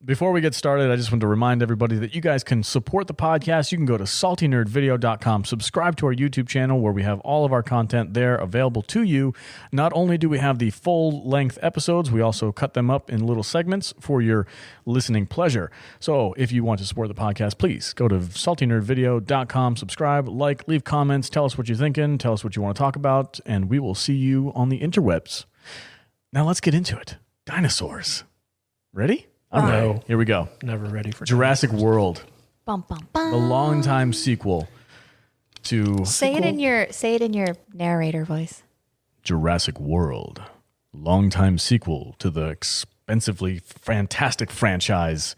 Before we get started, I just want to remind everybody that you guys can support the podcast. You can go to saltynerdvideo.com, subscribe to our YouTube channel where we have all of our content there available to you. Not only do we have the full-length episodes, we also cut them up in little segments for your listening pleasure. So if you want to support the podcast, please go to saltynerdvideo.com, subscribe, like, leave comments, tell us what you're thinking, tell us what you want to talk about, and we will see you on the interwebs. Now let's get into it. Dinosaurs. Ready? All right, here we go. Never ready for Jurassic dinosaurs. World. Bum, bum, bum. The longtime sequel to Say it in your narrator voice. Jurassic World. Longtime sequel to the expensively fantastic franchise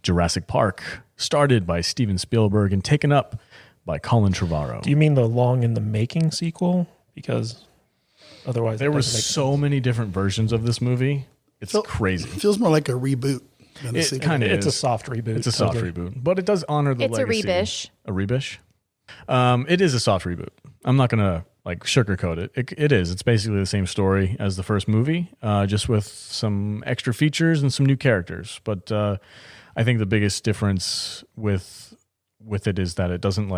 Jurassic Park, started by Steven Spielberg and taken up by Colin Trevorrow. Do you mean the long in the making sequel? Because otherwise There were so many different versions of this movie. It's crazy. It feels more like a reboot than a sequel. Kind of It's is. a soft reboot. It's a soft reboot, but it does honor the legacy. It's a rebish. A rebish? It is a soft reboot. I'm not going to sugarcoat it. It is. It's basically the same story as the first movie, just with some extra features and some new characters. But I think the biggest difference with it is that it doesn't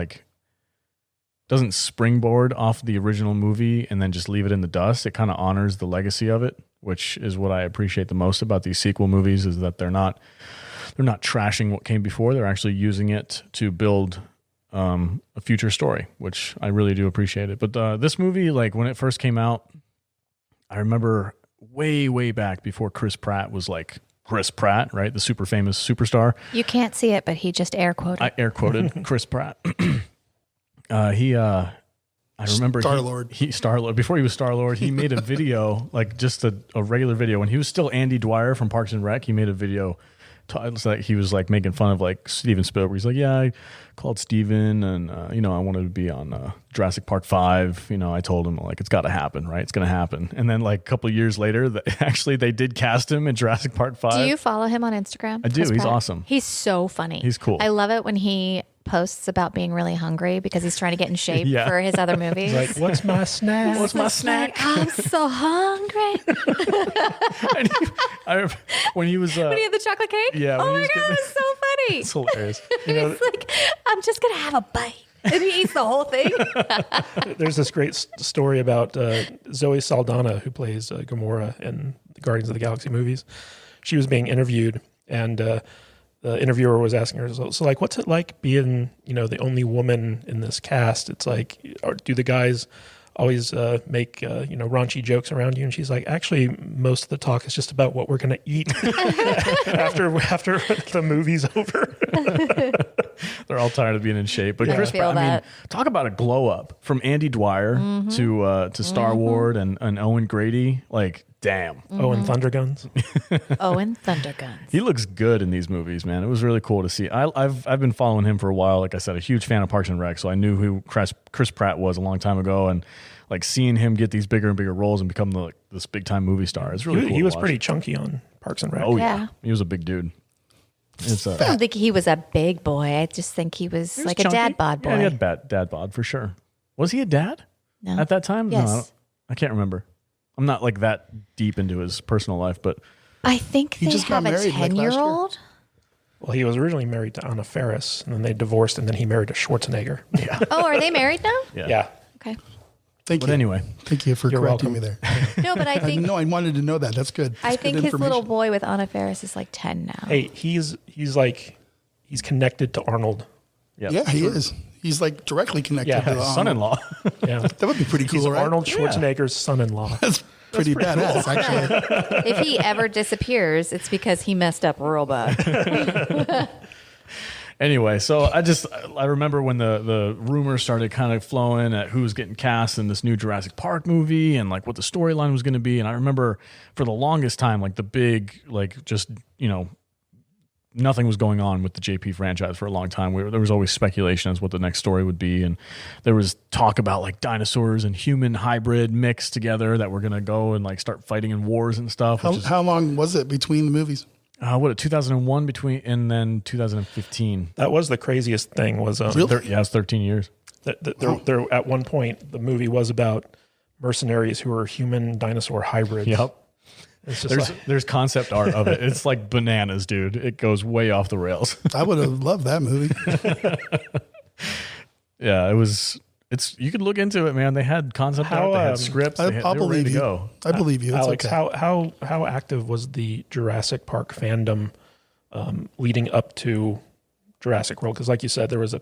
springboard off the original movie and then just leave it in the dust. It kind of honors the legacy of it, which is what I appreciate the most about these sequel movies, is that they're not trashing what came before. They're actually using it to build a future story, which I really do appreciate it. But this movie, like when it first came out, I remember way back before Chris Pratt was like Chris Pratt, right? The super famous superstar. You can't see it, but he just air quoted. I air quoted Chris Pratt. I remember Star-Lord. Star-Lord. Before he was Star-Lord, he made a video, like just a regular video. When he was still Andy Dwyer from Parks and Rec, he made a video. He was like making fun of like Steven Spielberg. He's like, yeah, I called Steven and, I wanted to be on Jurassic Park 5. I told him like, it's got to happen, right? It's going to happen. And then like a couple of years later, they did cast him in Jurassic Park 5. Do you follow him on Instagram? I do. Chris He's Pratt? awesome. He's so funny. He's cool. I love it when he posts about being really hungry because he's trying to get in shape for his other movies. Like, what's my snack? What's my snack? I'm so hungry. When he was... When he had the chocolate cake? Yeah. Oh my God, it's so funny. It's hilarious. He's like, I'm just going to have a bite. And he eats the whole thing. There's this great story about Zoe Saldana, who plays Gamora in the Guardians of the Galaxy movies. She was being interviewed, and the interviewer was asking her, so like, what's it like being, the only woman in this cast? It's like, do the guys always make, raunchy jokes around you? And she's like, actually, most of the talk is just about what we're going to eat after the movie's over. They're all tired of being in shape. But Chris Pratt, I mean, talk about a glow up from Andy Dwyer to Star-Lord and Owen Grady. Like, damn. Owen Thunderguns. Owen Thunderguns. He looks good in these movies, man. It was really cool to see. I've been following him for a while. Like I said, a huge fan of Parks and Rec, so I knew who Chris Pratt was a long time ago, and like seeing him get these bigger and bigger roles and become this big time movie star. It's really cool. He was pretty chunky on Parks and Rec. Oh yeah. He was a big dude. I don't think he was a big boy. I just think he was like chunky. a dad bod boy. Yeah, he had dad bod for sure. Was he a dad? No. At that time? Yes. No, I can't remember. I'm not like that deep into his personal life, but I think they just got have a married, like, last year. 10-year-old. Well, he was originally married to Anna Faris, and then they divorced, and then he married to Schwarzenegger. yeah. Oh, are they married now? Yeah. Okay. Thank you. But anyway. Thank you for You're correcting welcome. me there. No, but I think I wanted to know that. That's good. I That's think good his little information. boy with Anna Faris is like 10 now. Hey, he's connected to Arnold. Yep. Yeah, he is. He's like directly connected Yeah, to the his Son-in-law. Yeah. That would be pretty cool, He's right? Arnold Schwarzenegger's son-in-law. That's pretty badass, actually. If he ever disappears, it's because he messed up real bad. Anyway, so I remember when the rumors started kind of flowing at who was getting cast in this new Jurassic Park movie and like what the storyline was going to be. And I remember for the longest time, like the big, like just, nothing was going on with the JP franchise for a long time. There was always speculation as what the next story would be. And there was talk about like dinosaurs and human hybrid mixed together that were going to go and like start fighting in wars and stuff. How long was it between the movies? 2001 and then 2015. That was the craziest thing was Really? Yeah, it's 13 years. there at one point the movie was about mercenaries who were human dinosaur hybrids. Yep. It's just There's concept art of it. It's like bananas, dude. It goes way off the rails. I would have loved that movie. Yeah, you could look into it, man. They had concept art, they had scripts, they were ready to go. I believe you. It's Alex, okay. how active was the Jurassic Park fandom leading up to Jurassic World? Because like you said, there was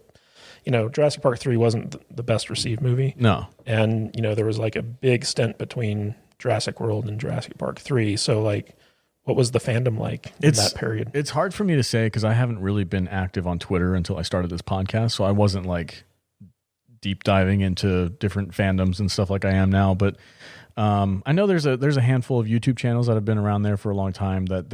Jurassic Park 3 wasn't the best received movie. No. And, there was like a big stint between Jurassic World and Jurassic Park 3. So like, what was the fandom like in that period? It's hard for me to say because I haven't really been active on Twitter until I started this podcast. So I wasn't like deep diving into different fandoms and stuff like I am now. But I know there's a handful of YouTube channels that have been around there for a long time that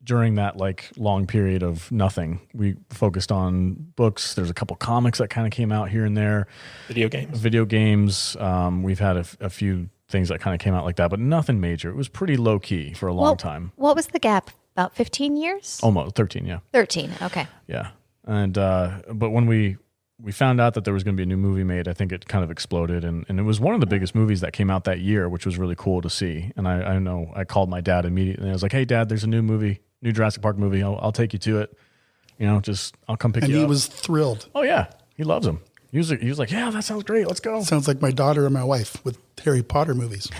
during that like long period of nothing, we focused on books. There's a couple comics that kind of came out here and there. Video games. We've had a few things that kind of came out like that, but nothing major. It was pretty low key for a long time. What was the gap? About 15 years? Almost 13. Yeah. 13. Okay. Yeah. And, but when we found out that there was going to be a new movie made, I think it kind of exploded. And it was one of the biggest movies that came out that year, which was really cool to see. And I know I called my dad immediately. I was like, hey, Dad, there's a new Jurassic Park movie. I'll take you to it. I'll come pick you up. And he was thrilled. Oh, yeah. He loves them. He was like, yeah, that sounds great. Let's go. Sounds like my daughter and my wife with Harry Potter movies.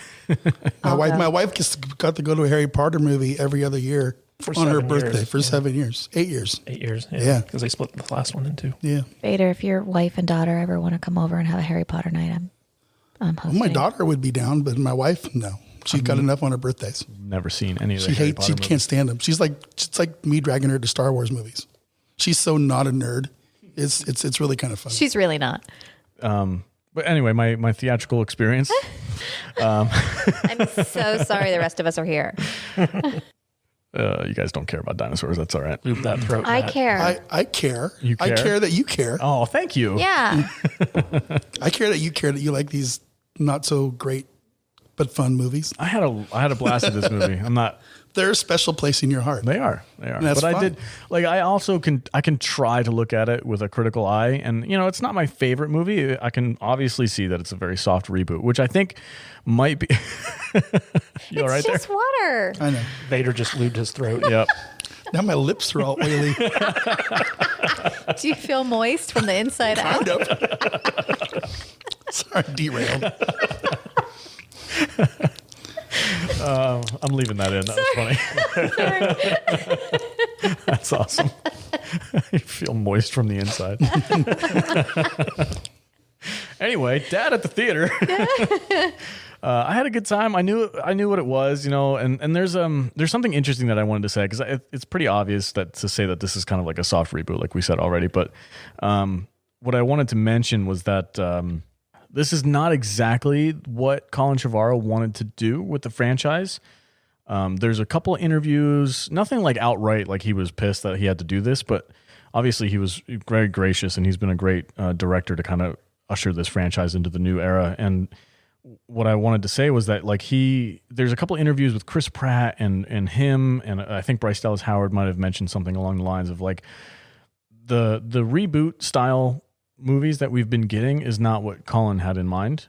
My wife got to go to a Harry Potter movie every other year on her birthday for 7 years. 8 years. 8 years. Yeah. Because they split the last one in two. Yeah. Vader, if your wife and daughter ever want to come over and have a Harry Potter night, I'm hosting. Well, my daughter would be down, but my wife, no. She's got enough on her birthdays. Never seen any of the Harry Potter movies. She can't stand them. It's like me dragging her to Star Wars movies. She's so not a nerd. It's really kind of funny. She's really not. But anyway, my theatrical experience. I'm so sorry the rest of us are here. You guys don't care about dinosaurs. That's all right. Loop that throat. I care. I care. You care? I care that you care. Oh, thank you. Yeah. I care that you like these not so great but fun movies. I had a blast at this movie. They're a special place in your heart. They are. And that's but fine. I did I also can try to look at it with a critical eye, and it's not my favorite movie. I can obviously see that it's a very soft reboot, which I think might be. You all right there? It's just water. I know. Vader just lubed his throat. Yep. Now my lips are all oily. Do you feel moist from the inside out? Kind of. Sorry, derailed. I'm leaving that in. That was funny. That's awesome. You feel moist from the inside. Anyway, Dad at the theater. I had a good time. I knew what it was, and there's something interesting that I wanted to say because it's pretty obvious to say that this is kind of like a soft reboot, like we said already. But what I wanted to mention was that this is not exactly what Colin Trevorrow wanted to do with the franchise. There's a couple of interviews, nothing like outright like he was pissed that he had to do this, but obviously he was very gracious and he's been a great director to kind of usher this franchise into the new era. And what I wanted to say was that there's a couple of interviews with Chris Pratt and him, and I think Bryce Dallas Howard might have mentioned something along the lines of like the reboot style movies that we've been getting is not what Colin had in mind.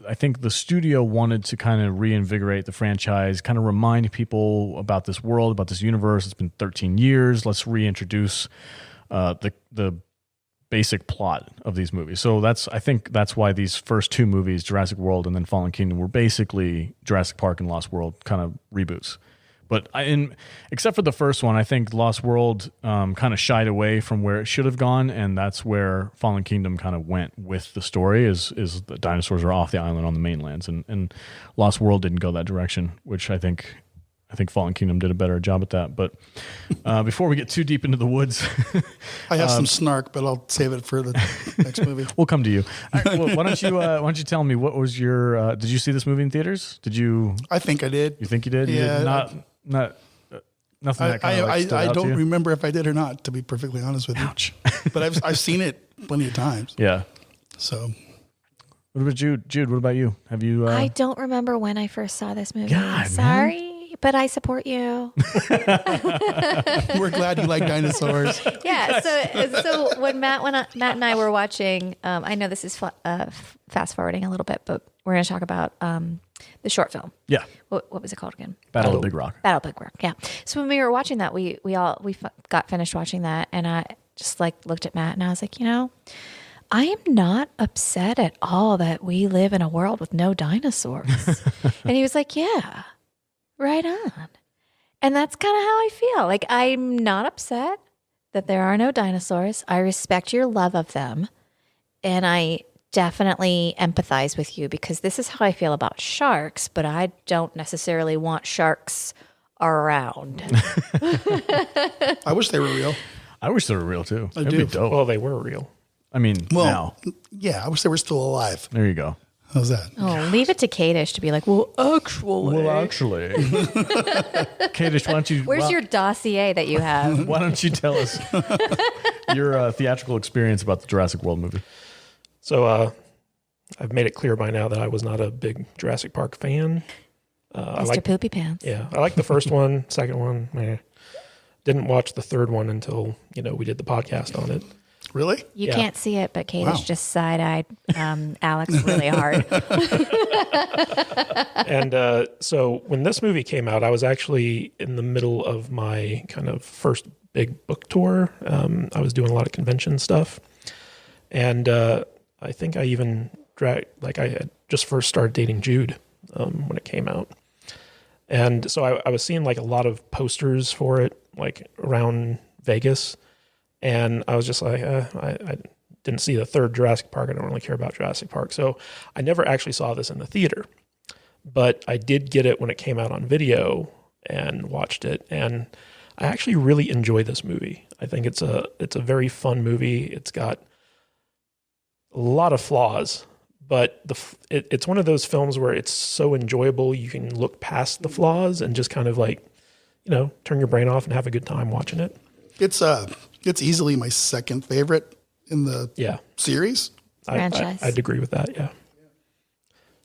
I think the studio wanted to kind of reinvigorate the franchise, kind of remind people about this world, about this universe. It's been 13 years. Let's reintroduce the basic plot of these movies. So I think that's why these first two movies, Jurassic World and then Fallen Kingdom, were basically Jurassic Park and Lost World kind of reboots. But except for the first one, I think Lost World kind of shied away from where it should have gone, and that's where Fallen Kingdom kind of went with the story. Is the dinosaurs are off the island on the mainlands, and Lost World didn't go that direction, which I think Fallen Kingdom did a better job at that. But before we get too deep into the woods, I have some snark, but I'll save it for the next movie. We'll come to you. All right, well, why don't you tell me what was your? Did you see this movie in theaters? Did you? I think I did. You think you did? Yeah. You did not nothing. That kind of stood I out don't to you? remember if I did or not, to be perfectly honest with you. Ouch. But I've seen it plenty of times. Yeah. So. What about Jude? Jude, what about you? Have you? I don't remember when I first saw this movie. God, sorry, but I support you. We're glad you like dinosaurs. Yeah. So when Matt and I were watching, I know this is fast forwarding a little bit, but we're going to talk about The short film. Yeah. What was it called again? Battle of Big Rock. Battle of Big Rock. Yeah. So when we were watching that, we got finished watching that, and I just like looked at Matt and I was like, I am not upset at all that we live in a world with no dinosaurs. And he was like, yeah, right on. And that's kind of how I feel. Like, I'm not upset that there are no dinosaurs. I respect your love of them. And I definitely empathize with you because this is how I feel about sharks, but I don't necessarily want sharks around. I wish they were real. I wish they were real too. I It'd do. be dope. Well, they were real. I mean, now. Yeah, I wish they were still alive. There you go. How's that? Oh, leave it to Kadish to be like, well, actually. Kadish, why don't you... Where's your dossier that you have? Why don't you tell us your theatrical experience about the Jurassic World movie? So I've made it clear by now that I was not a big Jurassic Park fan. Mr. Poopy Pants. Yeah, I like the first one, second one. Didn't watch the third one until, we did the podcast on it. Really? You can't see it, but Kadish just side-eyed Alex really hard. And so when this movie came out, I was actually in the middle of my kind of first big book tour. I was doing a lot of convention stuff. And I think I even I had just first started dating Jude when it came out. And so I was seeing like a lot of posters for it, like around Vegas. And I was just like, I didn't see the third Jurassic Park. I don't really care about Jurassic Park. So I never actually saw this in the theater. But I did get it when it came out on video and watched it. And I actually really enjoy this movie. I think it's a very fun movie. It's got a lot of flaws, but it's one of those films where it's so enjoyable you can look past the flaws and just kind of like, turn your brain off and have a good time watching it. It's easily my second favorite in the series. Franchise. I'd agree with that. Yeah.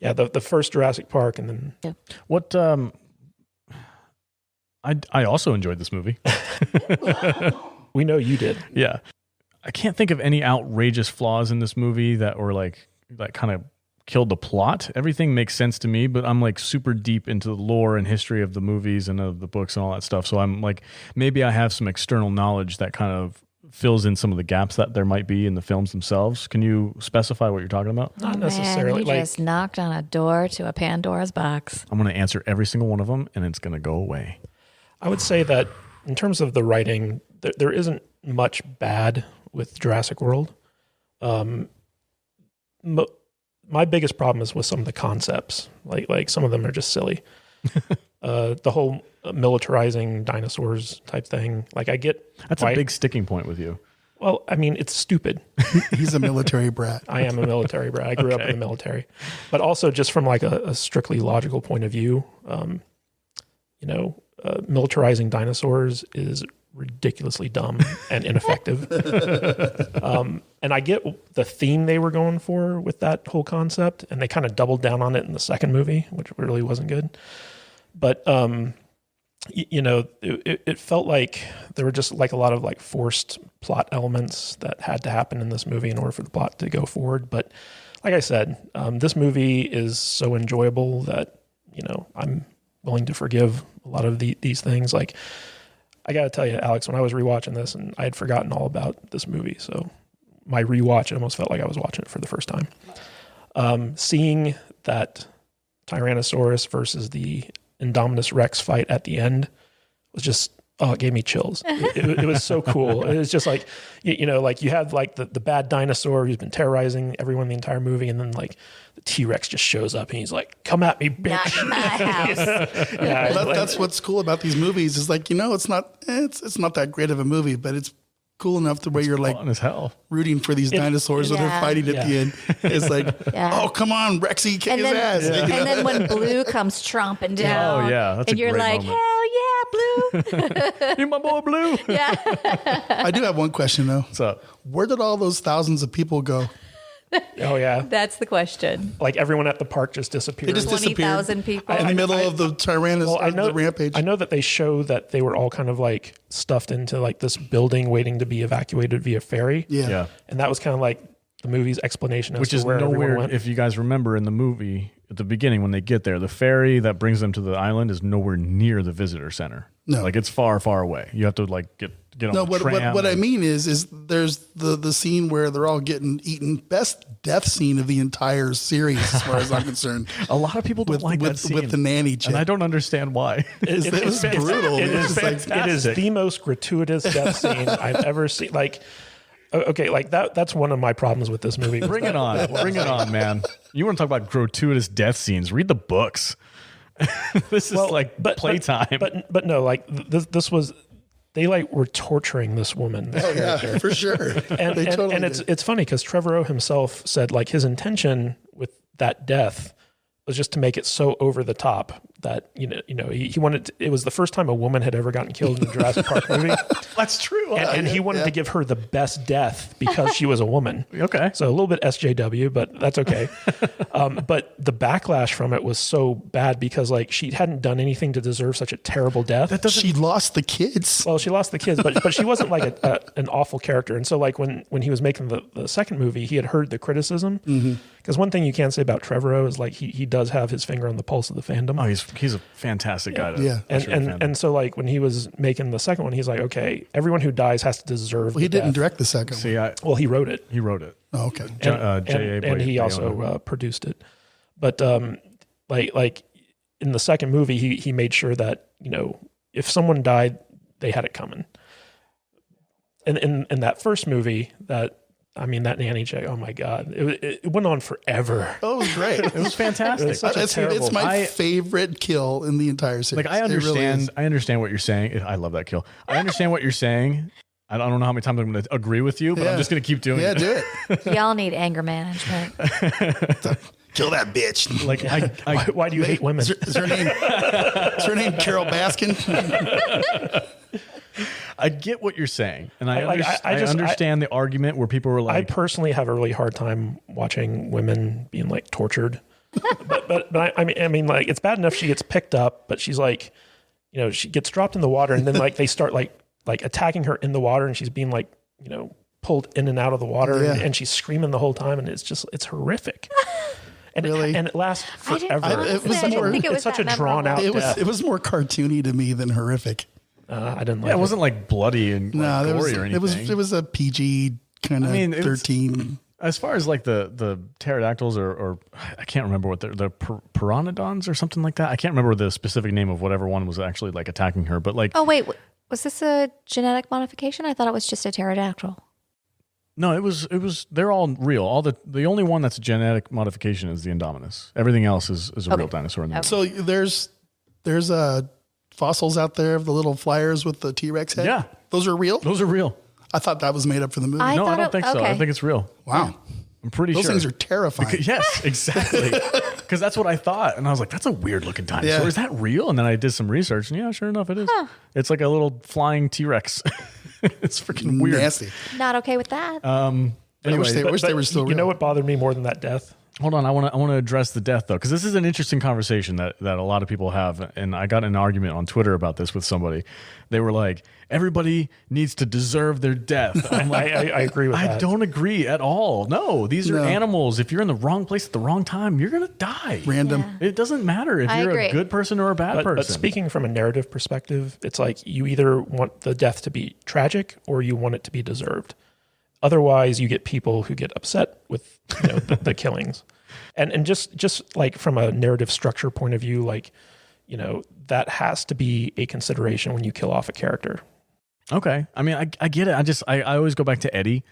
Yeah. The first Jurassic Park, and then what? I also enjoyed this movie. We know you did. Yeah, I can't think of any outrageous flaws in this movie that kind of killed the plot. Everything makes sense to me, but I'm like super deep into the lore and history of the movies and of the books and all that stuff. So I'm like, maybe I have some external knowledge that kind of fills in some of the gaps that there might be in the films themselves. Can you specify what you're talking about? Not necessarily. You just knocked on a door to a Pandora's box. I'm going to answer every single one of them, and it's going to go away. I would say that in terms of the writing, there isn't much bad with Jurassic World. My biggest problem is with some of the concepts. Like some of them are just silly. The whole militarizing dinosaurs type thing. Like I get that's a big sticking point with you. Well, I mean, it's stupid. He's a military brat. I am a military brat. I grew up in the military, but also just from like a strictly logical point of view, militarizing dinosaurs is ridiculously dumb and ineffective. And I get the theme they were going for with that whole concept, and they kind of doubled down on it in the second movie, which really wasn't good. But it felt like there were just like a lot of like forced plot elements that had to happen in this movie in order for the plot to go forward. But like I said, this movie is so enjoyable that I'm willing to forgive a lot of these things. Like, I got to tell you, Alex, when I was rewatching this, and I had forgotten all about this movie, so my rewatch, it almost felt like I was watching it for the first time. Seeing that Tyrannosaurus versus the Indominus Rex fight at the end was just, it gave me chills. It was so cool. It was just like, like you had like the bad dinosaur who's been terrorizing everyone the entire movie, and then like the T-Rex just shows up and he's like, "Come at me, bitch!" Not in my house. Yeah, Well, that's what's cool about these movies is like, it's not that great of a movie, but it's cool enough to where you're like fun as hell rooting for these dinosaurs when they're fighting at the end. It's like, oh, come on, Rexy, kick his ass. And then when Blue comes tromping down, that's and a you're great like, moment. hell yeah, Blue. You're my boy Blue. Yeah. I do have one question though. What's up? Where did all those thousands of people go? Oh yeah, That's the question. like everyone at the park just disappeared. They just 20,000 people. in the middle of the Tyrannosaurus, the rampage. I know that they show that they were all kind of like stuffed into like this building waiting to be evacuated via ferry. Yeah. And that was kind of like the movie's explanation as Which to is where everyone nowhere. went. If you guys remember in the movie at the beginning when they get there, the ferry that brings them to the island is nowhere near the visitor center. No. Like it's far, far away. You have to like get on No, the tram. what I mean is there's the scene where they're all getting eaten. Best death scene of the entire series, as far as I'm concerned. A lot of people don't like that scene. With the nanny chick. And I don't understand why. It was brutal. It is fantastic. it is the most gratuitous death scene I've ever seen. Like, okay, like that's one of my problems with this movie. Bring it on. Bring it on, man. You want to talk about gratuitous death scenes? Read the books. This is playtime. But no, like this was, they like were torturing this woman. This character. Yeah, for sure. And it's funny because Trevorrow himself said like his intention with that death was just to make it so over the top that he wanted it was the first time a woman had ever gotten killed in a Jurassic Park movie. That's true. And he wanted to give her the best death because she was a woman. Okay. So a little bit SJW, but that's okay. But the backlash from it was so bad because like she hadn't done anything to deserve such a terrible death. She lost the kids. Well, she lost the kids, but she wasn't like an awful character. And so like when he was making the second movie, he had heard the criticism. Because one thing you can say about Trevorrow is like he does have his finger on the pulse of the fandom. Oh, he's a fantastic guy. And so like when he was making the second one, he's like, okay, everyone who dies has to deserve. Well, he didn't death. direct the second one. See, Well, he wrote it. he wrote it. Oh, okay. And he also produced it. But like in the second movie, he made sure that if someone died, they had it coming. And in that first movie, that nanny chick, oh my God, it went on forever. Oh, it was great. It was fantastic. It's my favorite kill in the entire series. Like I understand what you're saying. I love that kill. I understand what you're saying. I don't know how many times I'm going to agree with you, but I'm just going to keep doing it. Yeah, do it. Y'all need anger management. Kill that bitch. Like Why do you hate women? Is her name Carol Baskin? I get what you're saying, and I understand the argument where people were like, I personally have a really hard time watching women being like tortured. but I mean, like it's bad enough she gets picked up, but she's like, she gets dropped in the water, and then like they start like attacking her in the water, and she's being like, pulled in and out of the water, and she's screaming the whole time, and it's horrific. And it lasts forever. It's such a drawn out. It was more cartoony to me than horrific. I didn't like it. It wasn't like bloody and gory or anything. It was a PG kind of 13. As far as like the pterodactyls or I can't remember what the pteranodons or something like that. I can't remember the specific name of whatever one was actually like attacking her. But like, oh wait, was this a genetic modification? I thought it was just a pterodactyl. No, it was. They're all real. The only one that's a genetic modification is the Indominus. Everything else is a real dinosaur. In the So there's fossils out there of the little flyers with the T-Rex head. Yeah, those are real. Those are real. I thought that was made up for the movie. No, I don't think so. I think it's real. Wow. I'm pretty sure. Those things are terrifying. Yes, exactly. Because that's what I thought. And I was like, that's a weird looking dinosaur. Yeah. Is that real? And then I did some research. And yeah, sure enough, it is. Huh. It's like a little flying T-Rex. It's freaking weird. Nasty. Not okay with that. Anyway, I wish they were still real. You know what bothered me more than that death? Hold on, I want to address the death though, because this is an interesting conversation that a lot of people have, and I got in an argument on Twitter about this with somebody. They were like, everybody needs to deserve their death. I'm like, I agree with that. I don't agree at all. No, these are animals. If you're in the wrong place at the wrong time, you're gonna die. Random. Yeah. It doesn't matter if you're a good person or a bad person. But speaking from a narrative perspective, it's like you either want the death to be tragic or you want it to be deserved. Otherwise, you get people who get upset with the killings, and just like from a narrative structure point of view, like that has to be a consideration when you kill off a character. Okay, I mean, I get it. I always go back to Eddie.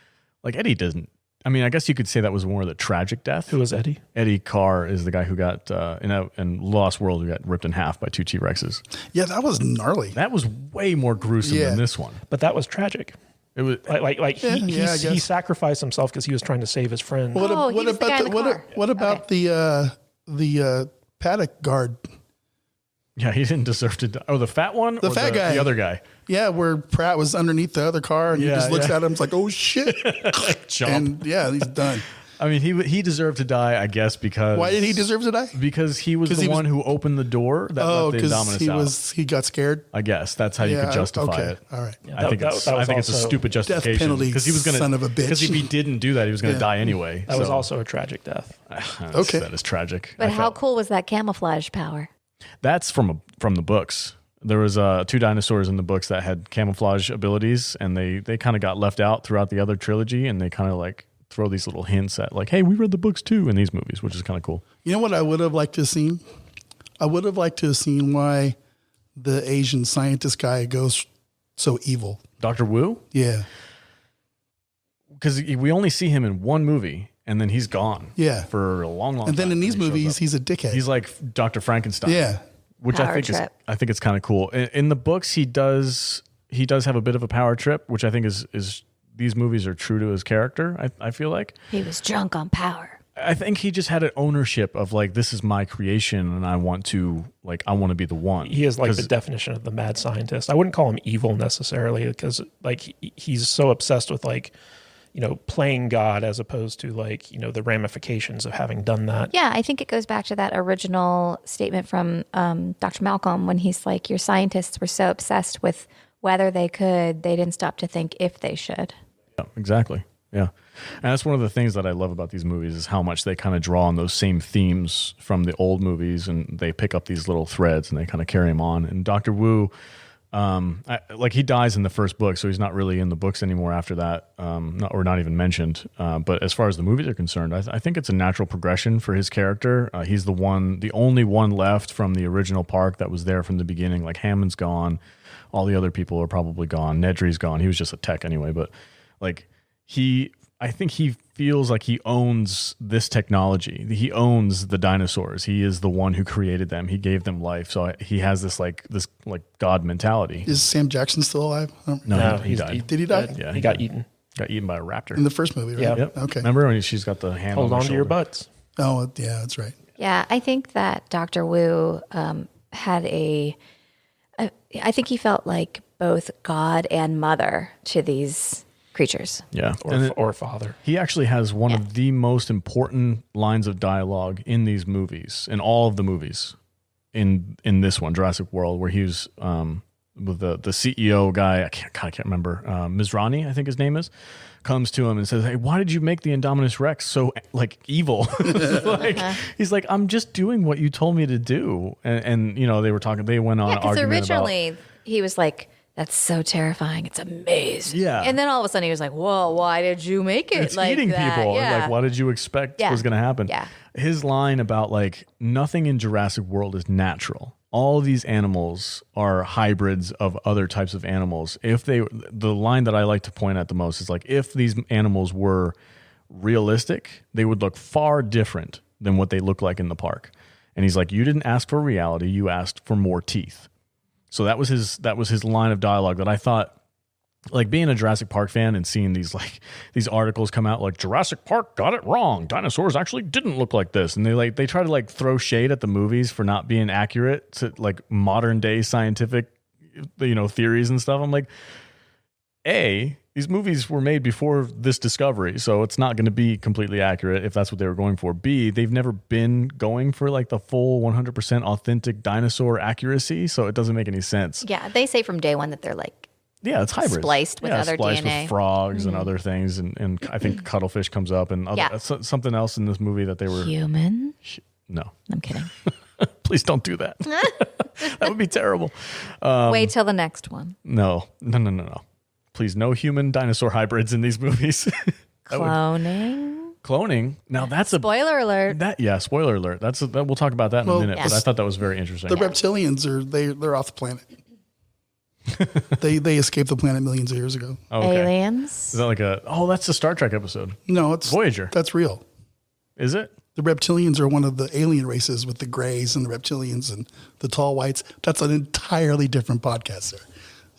Like Eddie doesn't. I mean, I guess you could say that was more of the tragic death. Who was Eddie? Eddie Carr is the guy who got in Lost World who got ripped in half by two T-Rexes. Yeah, that was gnarly. That was way more gruesome than this one. But that was tragic. It was he sacrificed himself because he was trying to save his friend. What about the paddock guard? Yeah, he didn't deserve to die. Oh, the fat one? The fat guy. The other guy. Yeah, where Pratt was underneath the other car and he just looks at him, it's like, oh shit. Jump. And yeah, he's done. I mean, he deserved to die, I guess, because Why did he deserve to die? Because he was the one who opened the door that let the Indominus out. He got scared. I guess that's how you could justify it. All right. Yeah, I think it's a stupid justification. Death penalty, because he was gonna, son of a bitch. Because if he didn't do that, he was going to die anyway. That was also a tragic death. Okay. That is tragic. But how cool was that camouflage power? That's from the books. There was 2 dinosaurs in the books that had camouflage abilities, and they kind of got left out throughout the other trilogy, and they kind of like throw these little hints at like, hey, we read the books too in these movies, which is kind of cool. You know what I would have liked to have seen? I would have liked to have seen why the Asian scientist guy goes so evil. Dr. Wu? Yeah. Because we only see him in one movie, and then he's gone. Yeah. For a long time. And then in these movies, he's a dickhead. He's like Dr. Frankenstein. Yeah. Which Power I think trip. I think it's kind of cool. In the books, he does have a bit of a power trip, which I think is these movies are true to his character. I feel like He was drunk on power. I think he just had an ownership of like, this is my creation, and I want to be the one. He is like the definition of the mad scientist. I wouldn't call him evil necessarily, because like he's so obsessed with like, playing God as opposed to like, the ramifications of having done that. Yeah, I think it goes back to that original statement from Dr. Malcolm when he's like, your scientists were so obsessed with whether they could, they didn't stop to think if they should. Yeah, exactly. Yeah. And that's one of the things that I love about these movies is how much they kind of draw on those same themes from the old movies, and they pick up these little threads and they kind of carry them on. And Dr. Wu, he dies in the first book, so he's not really in the books anymore after that, or not even mentioned. But as far as the movies are concerned, I think it's a natural progression for his character. He's the only one left from the original park that was there from the beginning. Like Hammond's gone. All the other people are probably gone. Nedry's gone. He was just a tech anyway, but like I think he feels like he owns this technology. He owns the dinosaurs. He is the one who created them. He gave them life. So he has this God mentality. Is Sam Jackson still alive? No, he died. Did he die? Yeah, he got eaten. Got eaten by a raptor In the first movie, right? Yeah. Yep. Okay. Remember when she's got the hand Hold on on her to your shoulder? butts. Oh, yeah, that's right. Yeah, I think that Dr. Wu had I think he felt like both God and mother to these creatures. Yeah. Or father. He actually has one of the most important lines of dialogue in these movies, in all of the movies, in this one, Jurassic World, where he was with the CEO guy. I can't remember. Mizrani, I think his name is, comes to him and says, "Hey, why did you make the Indominus Rex so like evil?" He's like, "I'm just doing what you told me to do." And they were talking. They went on an Because argument originally he was like, that's so terrifying. It's amazing. Yeah. And then all of a sudden he was like, whoa, why did you make it it's like eating that? people. Yeah. Like, what did you expect was going to happen? Yeah. His line about like nothing in Jurassic World is natural. All of these animals are hybrids of other types of animals. The line that I like to point at the most is like, if these animals were realistic, they would look far different than what they look like in the park. And he's like, you didn't ask for reality. You asked for more teeth. So that was his line of dialogue that I thought, like being a Jurassic Park fan and seeing these articles come out like Jurassic Park got it wrong. Dinosaurs actually didn't look like this. And they try to like throw shade at the movies for not being accurate to like modern day scientific, theories and stuff. I'm like, these movies were made before this discovery, so it's not going to be completely accurate if that's what they were going for. B, they've never been going for like the full 100% authentic dinosaur accuracy, so it doesn't make any sense. Yeah, they say from day one that they're like, it's hybrids. Spliced with other spliced DNA. with frogs and other things, and I think cuttlefish comes up and something else in this movie that they were human. No, I'm kidding. Please don't do that. That would be terrible. Wait till the next one. No. Please, no human dinosaur hybrids in these movies. Cloning. Now that's spoiler alert. Spoiler alert. We'll talk about that in a minute. But I thought that was very interesting. The reptilians they're off the planet. they escaped the planet millions of years ago. Oh, okay. Aliens. Is that like that's the Star Trek episode? No, it's Voyager. That's real. Is it? The reptilians are one of the alien races with the grays and the reptilians and the tall whites. That's an entirely different podcast, sir.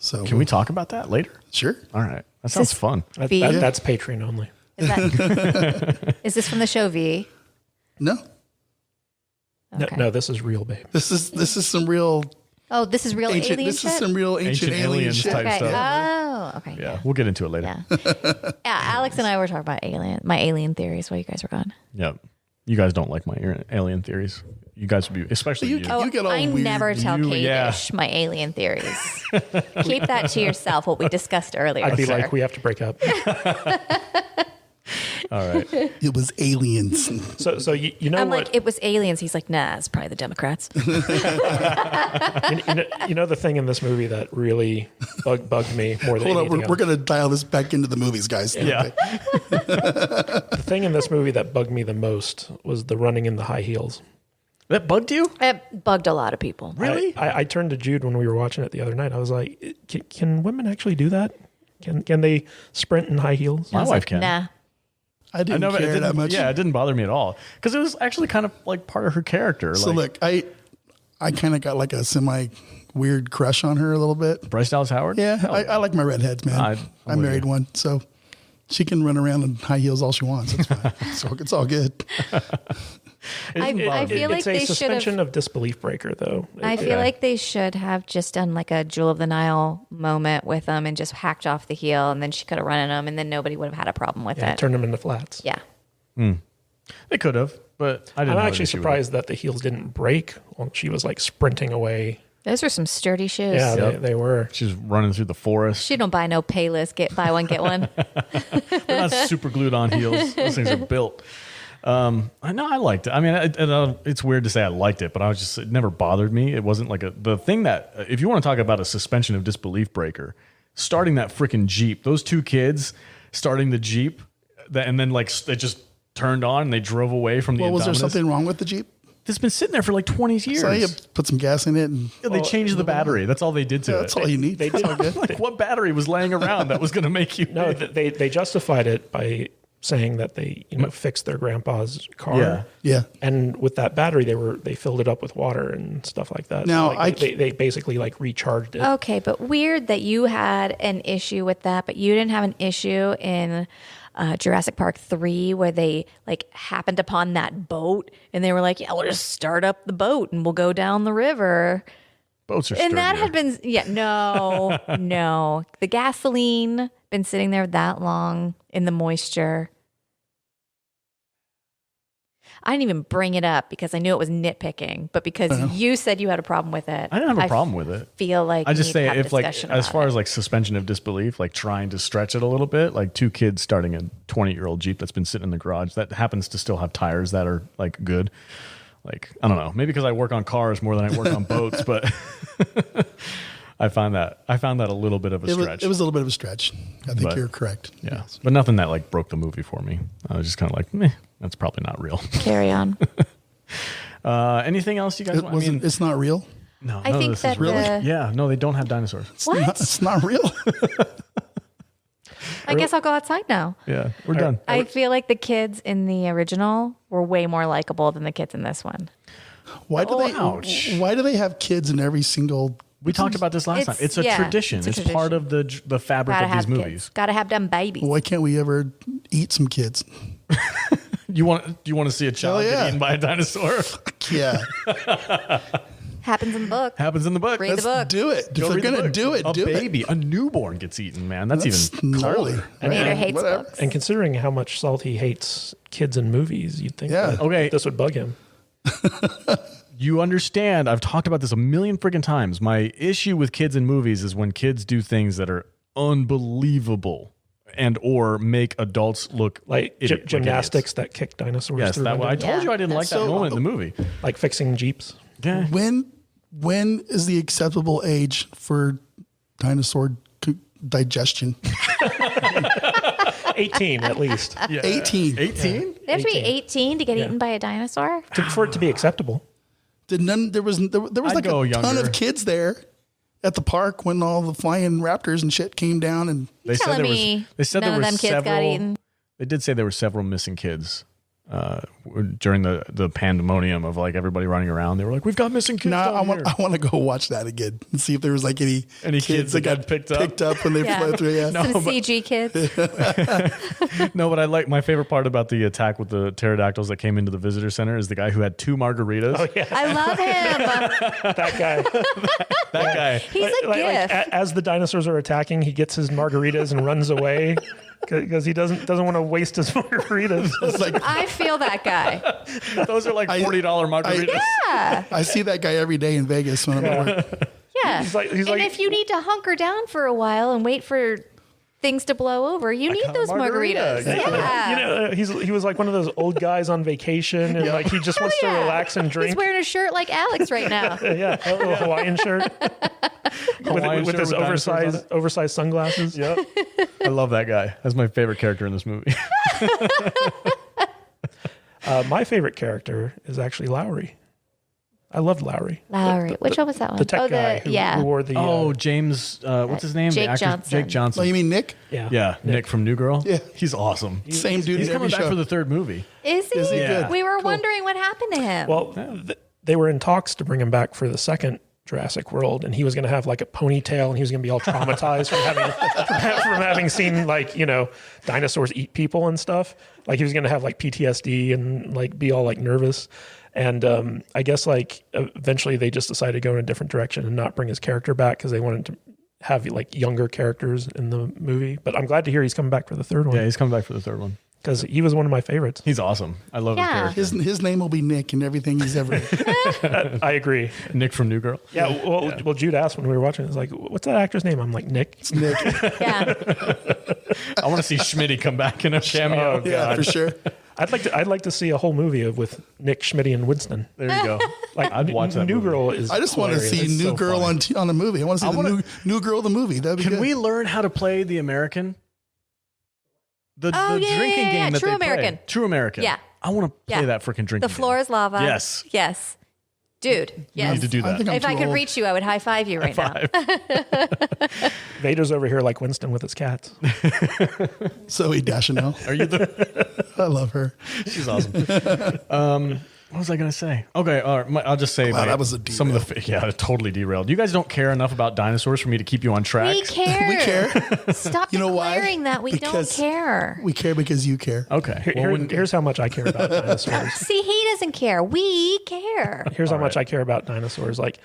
So can we talk about that later? Sure. All right. That sounds fun. That's Patreon only. Is this from the show V? No. Okay. No, this is real, babe. This is some real. Oh, this is real ancient. alien This shit? is some real ancient alien aliens shit. type Okay. stuff. Oh. Oh, okay. Yeah, we'll get into it later. Yeah. Alex and I were talking about my alien theories while you guys were gone. Yeah. You guys don't like my alien theories. You guys would be, especially you. You get all I weird. never tell Kadish my alien theories. Keep that to yourself, what we discussed earlier. I'd be sir. like, we have to break up. All right. It was aliens. So you know I'm what? like, it was aliens. He's like, nah, it's probably the Democrats. You know the thing in this movie that really bugged me more than Hold on, anything we're else? going to dial this back into the movies, guys. Yeah. Okay. The thing in this movie that bugged me the most was the running in the high heels. That bugged you? It bugged a lot of people. Really? I turned to Jude when we were watching it the other night. I was like, can women actually do that? Can they sprint in high heels? My wife can. Nah. I didn't care that much. Yeah, it didn't bother me at all because it was actually kind of like part of her character. So like, look, I kind of got like a semi weird crush on her a little bit. Bryce Dallas Howard. Yeah, I like my redheads, man. I'm I with married you. one, so she can run around in high heels all she wants. It's fine. it's all good. I feel like it's a they should suspension have. of disbelief breaker, though. I feel like they should have just done like a Jewel of the Nile moment with them and just hacked off the heel, and then she could have run in them, and then nobody would have had a problem with it. Turn them into flats. Yeah. They could have, but I didn't. I'm have an actually issue with surprised that the heels didn't break when she was like sprinting away. Those were some sturdy shoes. Yeah, Yep. they were. it. She's running through the forest. She don't buy no Payless, buy one, get one. They're not super glued on heels. Those things are built. I know I liked it. I mean, it's weird to say I liked it, but it never bothered me. It wasn't like the thing that, if you want to talk about a suspension of disbelief breaker, starting that freaking Jeep, those two kids starting the Jeep, and then like it just turned on and they drove away from the Well, was there Indominus. something wrong with the Jeep? It's been sitting there for like 20 years. So you put some gas in it, and Yeah, they changed the battery. That's all they did to it. that's all you need. They did. Like, what battery was laying around that was going to make you? No, they justified it by saying that they fixed their grandpa's car. Yeah. Yeah. And with that battery, they filled it up with water and stuff like that. Now, So, like, they basically like recharged it. Okay, but weird that you had an issue with that, but you didn't have an issue in Jurassic Park 3 where they like happened upon that boat and they were like, yeah, we'll just start up the boat and we'll go down the river. Boats are And that sturdier. had been, no. The gasoline been sitting there that long in the moisture. I didn't even bring it up because I knew it was nitpicking, but because you said you had a problem with it. I didn't have a problem with it. Feel like I just we need say to have a if like discussion as about far it. as like suspension of disbelief, like trying to stretch it a little bit, like two kids starting a 20-year-old Jeep that's been sitting in the garage that happens to still have tires that are like good. Like, I don't know, maybe because I work on cars more than I work on boats, but I found that a little bit of a stretch. It was a little bit of a stretch. I think But- you're correct. yeah, Yes. but nothing that like broke the movie for me. I was just kind of like, meh, that's probably not real. Carry on. Anything else you guys want? It's not real. No, I none of think this that is real. the- Yeah, no, they don't have dinosaurs. What? It's not real. I guess I'll go outside now. Yeah, we're done. I feel like the kids in the original were way more likable than the kids in this one. Why do ouch. Why do they have kids in every single? We talked about this last time. It's- It's a yeah, tradition. it's a It's tradition. part of the fabric Gotta of these have movies. kids. Gotta have them babies. Why can't we ever eat some kids? Do you want to see a child Hell yeah. get eaten by a dinosaur? Yeah, Happens in the book. Happens in the book. Read the book. do it. If Go they're read the gonna book. do it, a do baby, a newborn gets eaten. Man, that's That's even gnarly. colder. Anita hates Whatever. books. And considering how much Salty hates kids in movies, you'd think Yeah. that Okay. this would bug him. You understand? I've talked about this a million freaking times. My issue with kids in movies is when kids do things that are unbelievable and or make adults look Like idiot, gymnastics that kick dinosaurs Yes, through that I windows. told you I didn't like that So- moment in the movie. Like fixing Jeeps. Yeah. When is the acceptable age for dinosaur digestion? 18 at least. Yeah. 18. 18? They have to be 18 to get eaten by a dinosaur? For it to be acceptable. There was I'd like go a ton younger. of kids there at the park when all the flying raptors and shit came down, and They said telling there was. me They said none there of were them kids got several. eaten? They did say there were several missing kids during the pandemonium of like everybody running around. They were like, "We've got missing kids." No, I down want to go watch that again and see if there was like any kids that got picked up when they flew through. Yeah. Some CG kids. No, but I like my favorite part about the attack with the pterodactyls that came into the visitor center is the guy who had 2 margaritas. Oh yeah, I love him. that guy. That guy. He's a gift. As the dinosaurs are attacking, he gets his margaritas and runs away because he doesn't want to waste his margaritas. It's like, I feel that guy. Those are like $40 margaritas. Yeah. I see that guy every day in Vegas when I'm at work. Yeah. He's like, and if you need to hunker down for a while and wait for things to blow over, you need those margaritas. Yeah. He was like one of those old guys on vacation, and like he just wants to relax and drink. He's wearing a shirt like Alex right now. Yeah, a little Hawaiian shirt with his oversized sunglasses. Yep. I love that guy. That's my favorite character in this movie. My favorite character is actually Lowry. I loved Lowry. Which one was that one? The tech guy who wore the... James, what's his name? Jake The actor, Johnson. Jake Johnson. Oh, you mean Nick? Yeah, Nick from New Girl. Yeah. He's awesome. Same dude. He's in coming every back show. for the 3rd movie. Is he? Is he good? We were wondering what happened to him. Well, they were in talks to bring him back for the second Jurassic World, and he was going to have like a ponytail, and he was going to be all traumatized from having seen like dinosaurs eat people and stuff. Like he was going to have like PTSD and like be all like nervous. And I guess like eventually they just decided to go in a different direction and not bring his character back because they wanted to have like younger characters in the movie. But I'm glad to hear he's coming back for the 3rd one. Yeah, he's coming back for the 3rd one. Because he was one of my favorites. He's awesome. I love his character. His name will be Nick in everything he's ever. I agree. Nick from New Girl. Yeah. Well, Jude asked when we were watching. It's like, what's that actor's name? I'm like, Nick. It's Nick. Yeah. I want to see Schmitty come back in a cameo. Oh, Yeah, for sure. I'd like to see a whole movie with Nick, Schmitty, and Winston. There you go. Like I'd watch that New movie. Girl is. I just want to hilarious. see It's New so Girl funny. on a movie. I want to see the new Girl the movie. That'd be Can good. we learn how to play the American? The drinking game that True they American. play. True American. Yeah. I want to play that freaking drinking The floor game. is lava. Yes. Yes. Dude, We yes. need to do that. think I'm If I too could old. reach you, I would high five you right now. Vader's over here like Winston with his cats. Zoe Deschanel. Are you the? I love her. She's awesome. What was I going to say? Okay, all right, I'll just say Wow, that was a some of the it totally derailed. You guys don't care enough about dinosaurs for me to keep you on track. We care. We care. Stop You know why? declaring that we don't Because- care. We care because you care. Okay. Well, Here's how much I care about dinosaurs. See, he doesn't care. We care. Here's how much I care about dinosaurs. Like,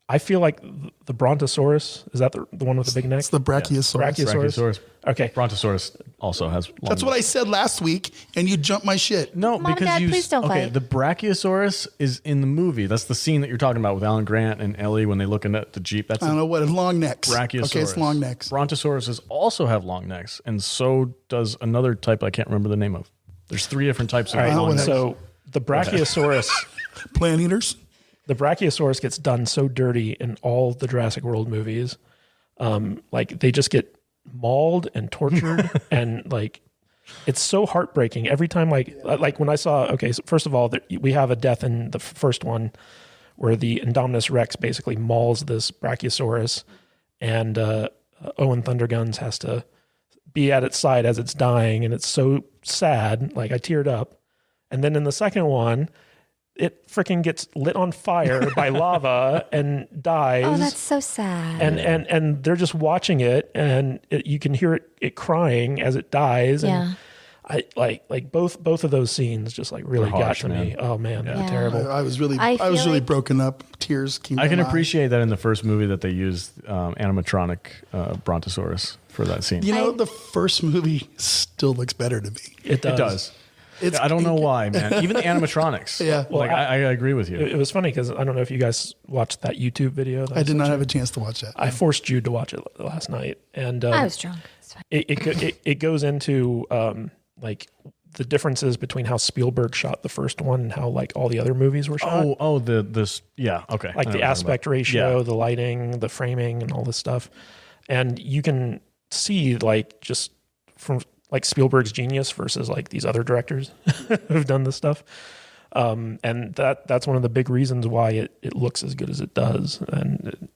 I feel like the Brontosaurus, is that the one with the big neck? It's the Brachiosaurus. Brachiosaurus. Okay. Brontosaurus also has. Long That's what I said last week, and you jumped my shit. No, Mom and because Dad, you. please don't okay, fight. the Brachiosaurus is in the movie. That's the scene that you're talking about with Alan Grant and Ellie when they look at the Jeep. That's I don't know what. Long necks. Brachiosaurus. Okay, it's long necks. Brontosauruses also have long necks, and so does another type I can't remember the name of. There's 3 different types of All right. long necks. So the Brachiosaurus. Plant eaters. The Brachiosaurus gets done so dirty in all the Jurassic World movies. Like they just get mauled and tortured and like it's so heartbreaking every time. Like when I saw, okay, so first of all, we have a death in the first one where the Indominus Rex basically mauls this Brachiosaurus and Owen Thunderguns has to be at its side as it's dying. And it's so sad. Like I teared up. And then in the second one, it freaking gets lit on fire by lava and dies. Oh, that's so sad. And they're just watching it, and you can hear it crying as it dies. Yeah. And I like both of those scenes just like really They're harsh, got to me. man. Oh man, they're Yeah. terrible. I was really, I I was feel really like- broken up. Tears came. I down can my eyes. appreciate that in the first movie that they used animatronic Brontosaurus for that scene. You know, the first movie still looks better to me. It does. It does. It's, I don't know why, man. Even the animatronics. Yeah. Like, I agree with you. It was funny because I don't know if you guys watched that YouTube video. That I did sent not you. have a chance to watch that. I forced Jude to watch it last night, and I was drunk. It's fine. it goes into like the differences between how Spielberg shot the first one and how like all the other movies were shot. This yeah, okay. I know Like what the you're talking aspect about. ratio, Yeah. the lighting, the framing, and all this stuff. And you can see like just from like Spielberg's genius versus like these other directors who've done this stuff. And that's one of the big reasons why it looks as good as it does. And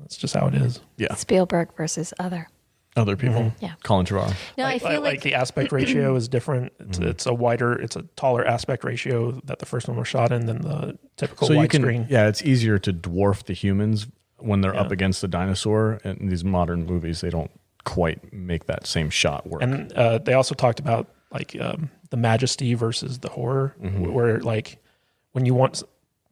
that's just how it is. Yeah. Spielberg versus other. Other people. Yeah. Colin Trevorrow. No, I feel like the aspect ratio is different. It's a taller aspect ratio that the first one was shot in than the typical widescreen. Yeah, it's easier to dwarf the humans when they're up against the dinosaur. And in these modern movies, they don't quite make that same shot work. And they also talked about like the majesty versus the horror, where like when you want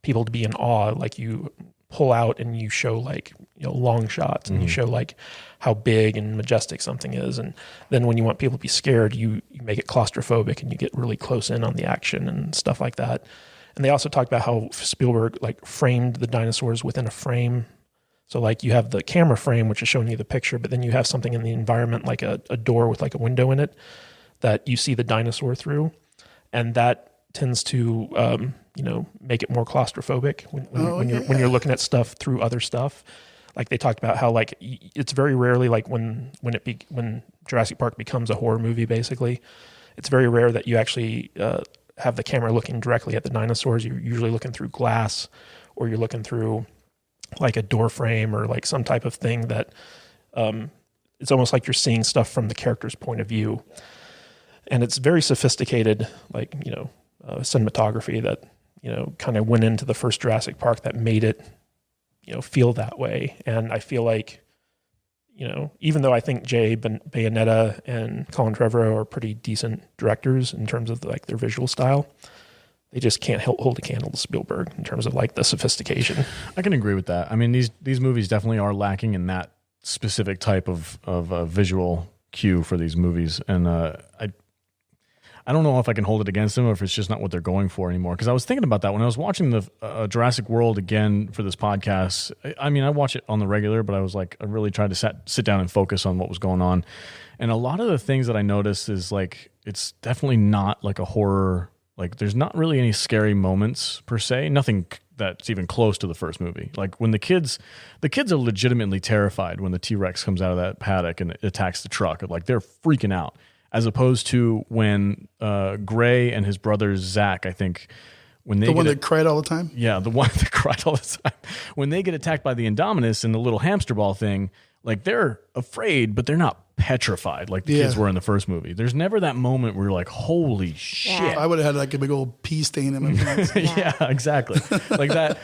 people to be in awe, like you pull out and you show like long shots and you show like how big and majestic something is, and then when you want people to be scared, you make it claustrophobic and you get really close in on the action and stuff like that. And they also talked about how Spielberg like framed the dinosaurs within a frame. So like you have the camera frame, which is showing you the picture, but then you have something in the environment like a door with like a window in it that you see the dinosaur through, and that tends to make it more claustrophobic when you're looking at stuff through other stuff. Like they talked about how like it's very rarely like when Jurassic Park becomes a horror movie, basically, it's very rare that you actually have the camera looking directly at the dinosaurs. You're usually looking through glass, or you're looking through like a door frame or like some type of thing that it's almost like you're seeing stuff from the character's point of view. And it's very sophisticated, like, cinematography that, kind of went into the first Jurassic Park that made it, feel that way. And I feel like, even though I think Jay Bayonetta and Colin Trevorrow are pretty decent directors in terms of like their visual style, they just can't hold a candle to Spielberg in terms of like the sophistication. I can agree with that. I mean, these movies definitely are lacking in that specific type of visual cue for these movies. And I don't know if I can hold it against them or if it's just not what they're going for anymore. Because I was thinking about that when I was watching the Jurassic World again for this podcast. I mean, I watch it on the regular, but I was like, I really tried to sit down and focus on what was going on. And a lot of the things that I noticed is like, it's definitely not like a horror. Like there's not really any scary moments per se. Nothing that's even close to the first movie. Like when the kids are legitimately terrified when the T-Rex comes out of that paddock and attacks the truck. Like they're freaking out. As opposed to when Gray and his brother Zach, I think, when they the one that cried all the time. Yeah, the one that cried all the time. When they get attacked by the Indominus and the little hamster ball thing, like they're afraid, but they're not petrified like the kids were in the first movie. There's never that moment where you're like, holy shit. I would have had like a big old pee stain in my pants. Yeah, exactly. Like that.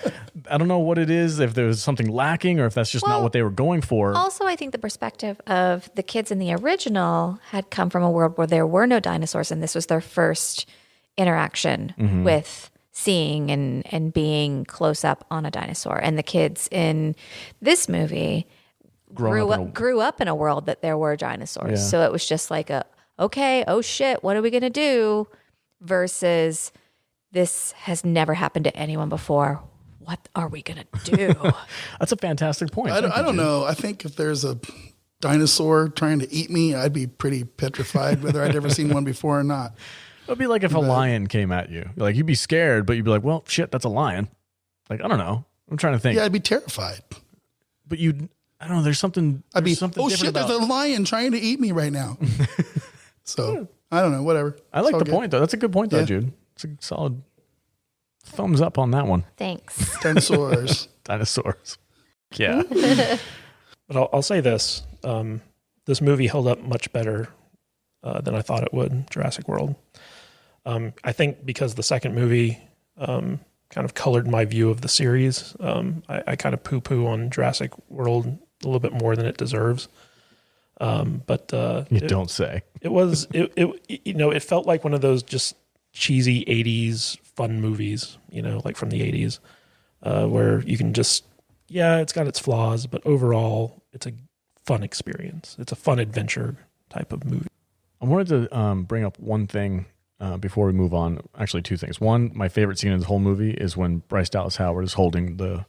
I don't know what it is, if there was something lacking or if that's just not what they were going for. Also, I think the perspective of the kids in the original had come from a world where there were no dinosaurs, and this was their first interaction with seeing and being close up on a dinosaur. And the kids in this movie grew up in a world that there were dinosaurs. Yeah. So it was just like oh shit, what are we going to do? Versus this has never happened to anyone before. What are we going to do? That's a fantastic point. I don't know. I think if there's a dinosaur trying to eat me, I'd be pretty petrified whether I'd ever seen one before or not. It would be like if a lion came at you. Like you'd be scared, but you'd be like, well, shit, that's a lion. Like, I don't know. I'm trying to think. Yeah, I'd be terrified. But I don't know, there's something. I'd be, something oh shit, about... there's a lion trying to eat me right now. So, I don't know, whatever. I like the point, though. That's a good point, though, Jude. It's a solid thumbs up on that one. Thanks. Dinosaurs. Yeah. But I'll say this. This movie held up much better than I thought it would, Jurassic World. I think because the second movie kind of colored my view of the series, I kind of poo-poo on Jurassic World a little bit more than it deserves. But don't say. It felt like one of those just cheesy 80s fun movies, like from the 80s, where you can just, it's got its flaws, but overall it's a fun experience. It's a fun adventure type of movie. I wanted to bring up one thing before we move on. Actually, two things. One, my favorite scene in the whole movie is when Bryce Dallas Howard is holding the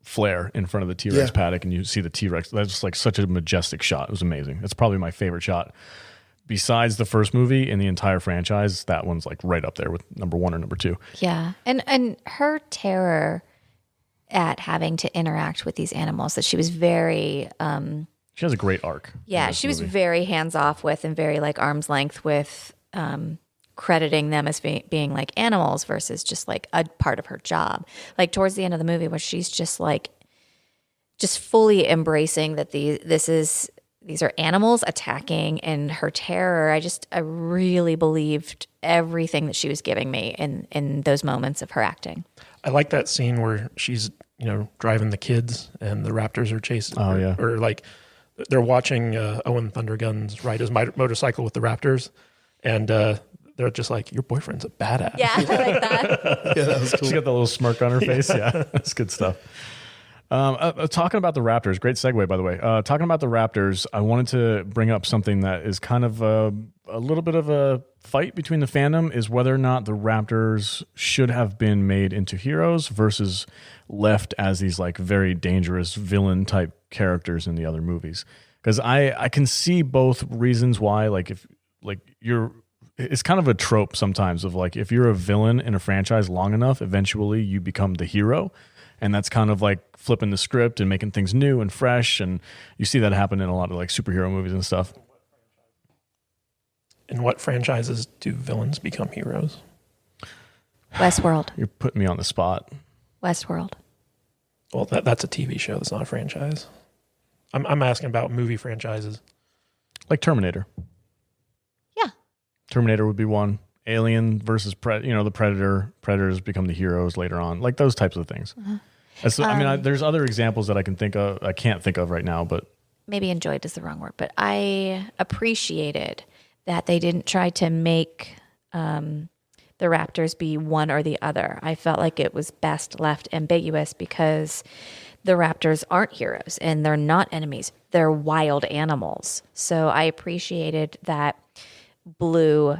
flare in front of the T-Rex paddock and you see the T-Rex. That's just like such a majestic shot. It was amazing. It's probably my favorite shot. Besides the first movie in the entire franchise, that one's like right up there with number 1 or number 2. Yeah. And her terror at having to interact with these animals, that she was very... she has a great arc. Yeah, she was very hands-off with and very like arm's length with crediting them as being like animals versus just like a part of her job. Like towards the end of the movie where she's just fully embracing that this is these are animals attacking, and her terror. I really believed everything that she was giving me in those moments of her acting. I like that scene where she's, driving the kids and the raptors are chasing. Oh, yeah. Or like they're watching Owen Thunderguns ride his motorcycle with the raptors, and they're just like, your boyfriend's a badass. Yeah, I like that. Yeah, that was cool. She's got that little smirk on her face. Yeah, that's good stuff. Talking about the Raptors, great segue, by the way. Talking about the Raptors, I wanted to bring up something that is kind of a little bit of a fight between the fandom, is whether or not the Raptors should have been made into heroes versus left as these like very dangerous villain type characters in the other movies. Because I can see both reasons why. Like if like it's kind of a trope sometimes of like if you're a villain in a franchise long enough, eventually you become the hero. And that's kind of like flipping the script and making things new and fresh. And you see that happen in a lot of like superhero movies and stuff. In what franchises do villains become heroes? Westworld. You're putting me on the spot. Westworld. Well, that's a TV show. That's not a franchise. I'm asking about movie franchises. Like Terminator. Yeah. Terminator would be one. Alien versus the Predator. Predators become the heroes later on. Like those types of things. Uh-huh. There's other examples that I can think of. I can't think of right now, but maybe enjoyed is the wrong word, but I appreciated that they didn't try to make the Raptors be one or the other. I felt like it was best left ambiguous because the Raptors aren't heroes and they're not enemies. They're wild animals. So I appreciated that Blue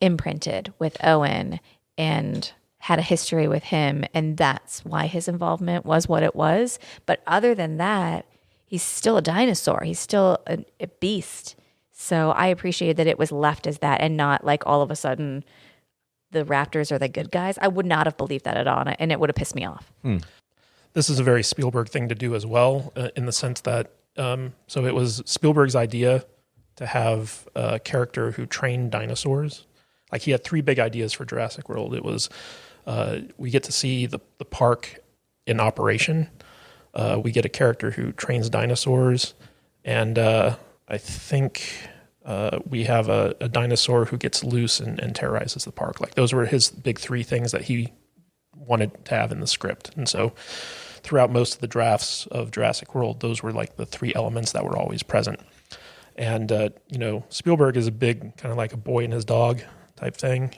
imprinted with Owen and had a history with him, and that's why his involvement was what it was. But other than that, he's still a dinosaur. He's still a beast. So I appreciated that it was left as that and not like all of a sudden the Raptors are the good guys. I would not have believed that at all, and it would have pissed me off. This is a very Spielberg thing to do as well, in the sense that so it was Spielberg's idea to have a character who trained dinosaurs. Like he had three big ideas for Jurassic World. It was we get to see the park in operation. We get a character who trains dinosaurs, and I think we have a dinosaur who gets loose and terrorizes the park. Like those were his big three things that he wanted to have in the script. And so throughout most of the drafts of Jurassic World, those were like the three elements that were always present. And, Spielberg is a big kind of like a boy and his dog type thing.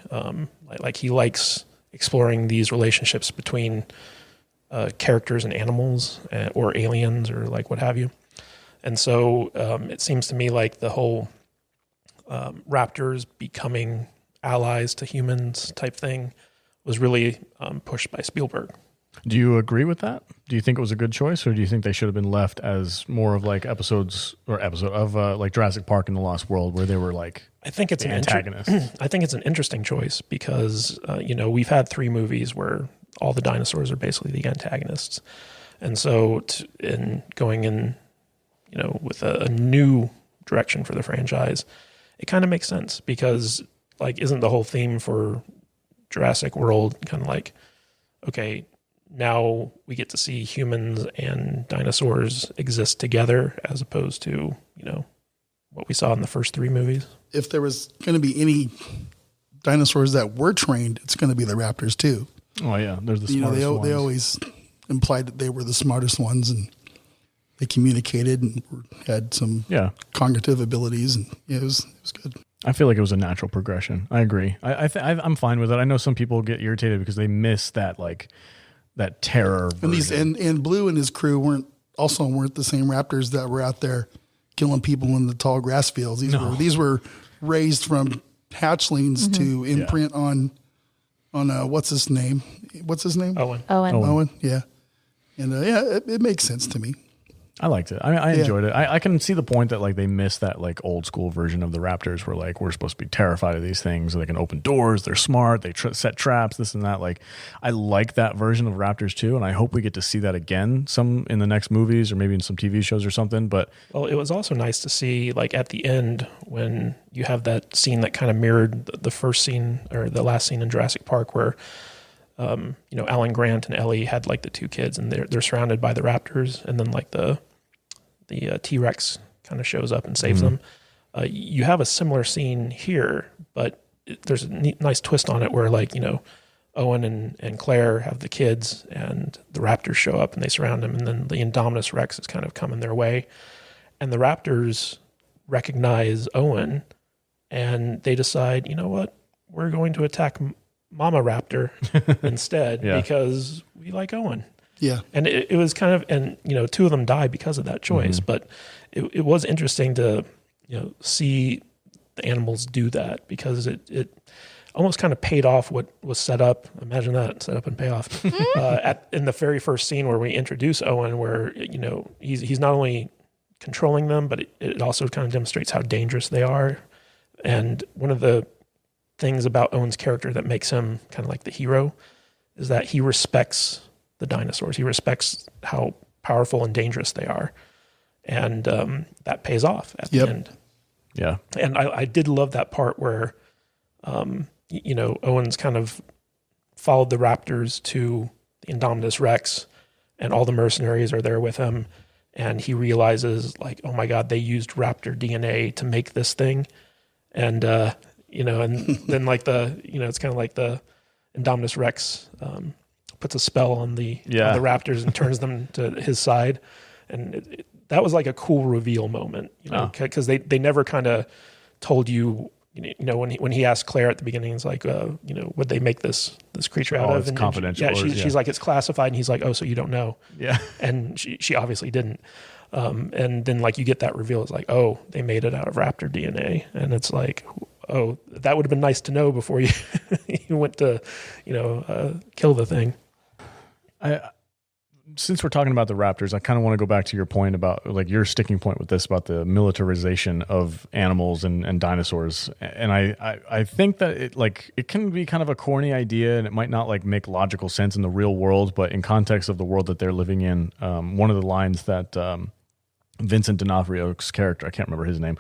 Like he likes exploring these relationships between characters and animals or aliens or like what have you. And so it seems to me like the whole raptors becoming allies to humans type thing was really pushed by Spielberg. do you agree with that? Do you think it was a good choice, or do you think they should have been left as more of like episode of like Jurassic Park and the Lost World, where they were like I think it's the an antagonist? I think it's an interesting choice because we've had three movies where all the dinosaurs are basically the antagonists, and so in going in with a new direction for the franchise, it kind of makes sense because like isn't the whole theme for Jurassic World kind of like, okay, now we get to see humans and dinosaurs exist together as opposed to, what we saw in the first three movies. If there was going to be any dinosaurs that were trained, it's going to be the raptors too. Oh yeah, there's the smartest ones. They always implied that they were the smartest ones, and they communicated and had some cognitive abilities, and it was good. I feel like it was a natural progression. I agree. I'm fine with it. I know some people get irritated because they miss that that terror. And and Blue and his crew weren't the same raptors that were out there killing people in the tall grass fields. These were raised from hatchlings to imprint on what's his name? Owen. Yeah. And it makes sense to me. I liked it. I enjoyed it. I can see the point that like they missed that like old school version of the Raptors where like we're supposed to be terrified of these things. They can open doors. They're smart. They set traps, this and that. Like I like that version of Raptors too. And I hope we get to see that again some in the next movies or maybe in some TV shows or something. But it was also nice to see like at the end when you have that scene that kind of mirrored the first scene or the last scene in Jurassic Park where Alan Grant and Ellie had like the two kids and they're surrounded by the raptors, and then like the T-Rex kind of shows up and saves them. You have a similar scene here, but there's a nice twist on it where, like, you know, Owen and Claire have the kids and the raptors show up and they surround them, and then the Indominus Rex is kind of coming their way. And the raptors recognize Owen and they decide, you know what, we're going to attack Mama Raptor instead because we like Owen. Yeah. And it was kind of, and, you know, 2 of them died because of that choice, but it was interesting to, you know, see the animals do that, because it almost kind of paid off what was set up. Imagine that, set up and pay off. In the very first scene where we introduce Owen, where, you know, he's not only controlling them, but it also kind of demonstrates how dangerous they are. And one of the things about Owen's character that makes him kind of like the hero is that he respects the dinosaurs. He respects how powerful and dangerous they are. And that pays off at the end. Yeah. And I did love that part where, you know, Owen's kind of followed the raptors to the Indominus Rex, and all the mercenaries are there with him. And he realizes, like, oh my God, they used raptor DNA to make this thing. And, you know, and then like it's kind of like the Indominus Rex puts a spell on the raptors and turns them to his side. And that was like a cool reveal moment, you know, because they never kind of told you, you know, when he asked Claire at the beginning, it's like, you know, what they make this creature out of? It's confidential. She's like, it's classified. And he's like, oh, so you don't know. Yeah. And she obviously didn't. And then like you get that reveal. It's like, oh, they made it out of raptor DNA. And it's like, oh, that would have been nice to know before you went to, you know, kill the thing. Since we're talking about the raptors, I kind of want to go back to your point about, like, your sticking point with this about the militarization of animals and dinosaurs. And I think that it can be kind of a corny idea, and it might not like make logical sense in the real world, but in context of the world that they're living in, one of the lines that Vincent D'Onofrio's character, I can't remember his name,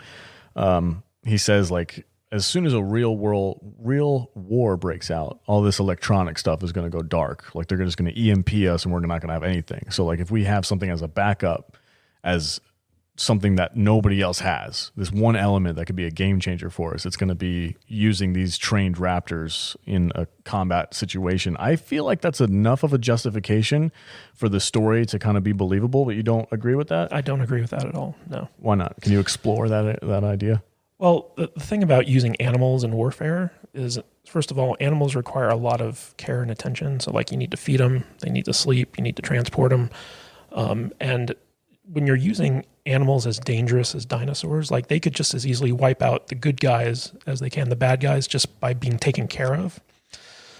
he says, like, as soon as a real war breaks out, all this electronic stuff is going to go dark. Like, they're just going to EMP us and we're not going to have anything. So, like, if we have something as a backup, as something that nobody else has, this one element that could be a game changer for us, it's going to be using these trained raptors in a combat situation. I feel like that's enough of a justification for the story to kind of be believable, but you don't agree with that? I don't agree with that at all, no. Why not? Can you explore that idea? Well, the thing about using animals in warfare is, first of all, animals require a lot of care and attention. So, like, you need to feed them, they need to sleep, you need to transport them. And when you're using animals as dangerous as dinosaurs, like, they could just as easily wipe out the good guys as they can the bad guys just by being taken care of.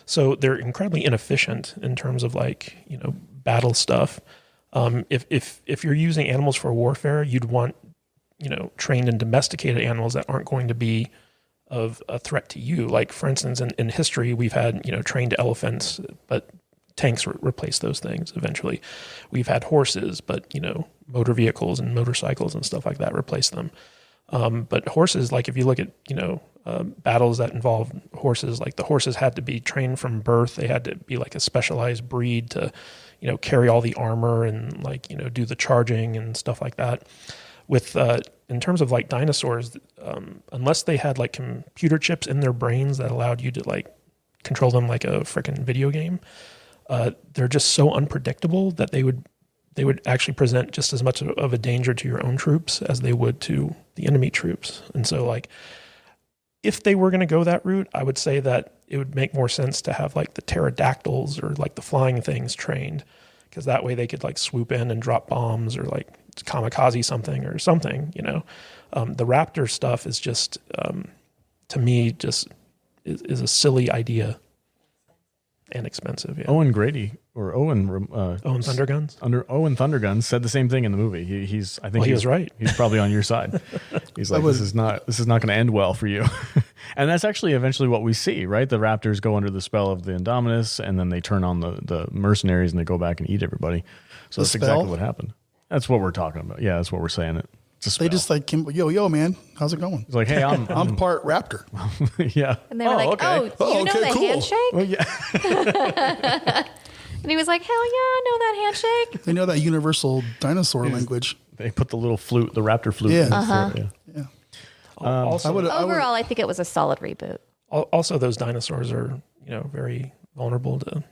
So they're incredibly inefficient in terms of, like, you know, battle stuff. If you're using animals for warfare, you'd want, you know, trained and domesticated animals that aren't going to be of a threat to you. Like, for instance, in history, we've had, you know, trained elephants, but tanks replace those things eventually. We've had horses, but, you know, motor vehicles and motorcycles and stuff like that replace them. But horses, like, if you look at, you know, battles that involve horses, like, the horses had to be trained from birth. They had to be like a specialized breed to, you know, carry all the armor and, like, you know, do the charging and stuff like that. With in terms of, like, dinosaurs, unless they had, like, computer chips in their brains that allowed you to, like, control them like a freaking video game, they're just so unpredictable that they would actually present just as much of a danger to your own troops as they would to the enemy troops. And so, like, if they were going to go that route, I would say that it would make more sense to have, like, the pterodactyls or, like, the flying things trained, because that way they could, like, swoop in and drop bombs or, like, kamikaze something or something, you know. The raptor stuff is just, to me, just is a silly idea and expensive. Yeah. Owen Grady or Owen Thunderguns. Owen Thunderguns said the same thing in the movie. I think he was right. He's probably on your side. He's like, this is not going to end well for you. And that's actually eventually what we see, right? The raptors go under the spell of the Indominus, and then they turn on the mercenaries and they go back and eat everybody. So that's exactly what happened. That's what we're talking about. Yeah, that's what we're saying. They just like, yo, man, how's it going? It's like, hey, I'm part raptor. Yeah. And they were like, okay. you know the cool. handshake? Well, yeah. And he was like, hell yeah, I know that handshake. They know that universal dinosaur language. They put the little flute, the raptor flute. Yeah. in his throat, Yeah. Also, Overall, I think it was a solid reboot. also those dinosaurs are very vulnerable to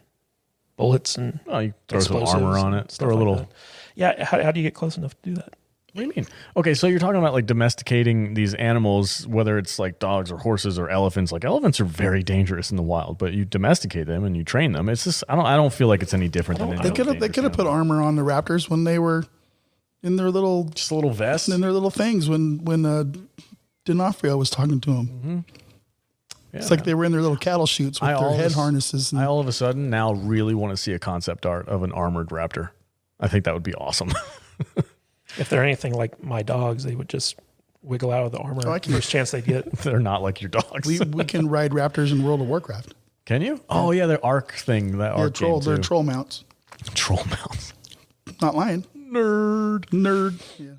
bullets and Oh, you throw some explosives armor on and it. stuff Throw a like little. that. Yeah, how do you get close enough to do that? What do you mean? Okay, so you're talking about like domesticating these animals, whether it's like dogs or horses or elephants. Like elephants are very dangerous in the wild, but you domesticate them and you train them. It's just I don't feel like it's any different than They could have put armor on the raptors when they were in their little just a little vest in their little things when D'Onofrio was talking to them. Yeah. It's like they were in their little cattle chutes with their head harnesses. I all of a sudden now really want to see a concept art of an armored raptor. I think that would be awesome. If they're anything like my dogs, they would just wiggle out of the armor first chance they get. They're not like your dogs. we can ride raptors in World of Warcraft. Can you? Oh yeah, their arc thing. That arc game They're too. troll mounts. Troll mounts. Not lying. Nerd. Yeah.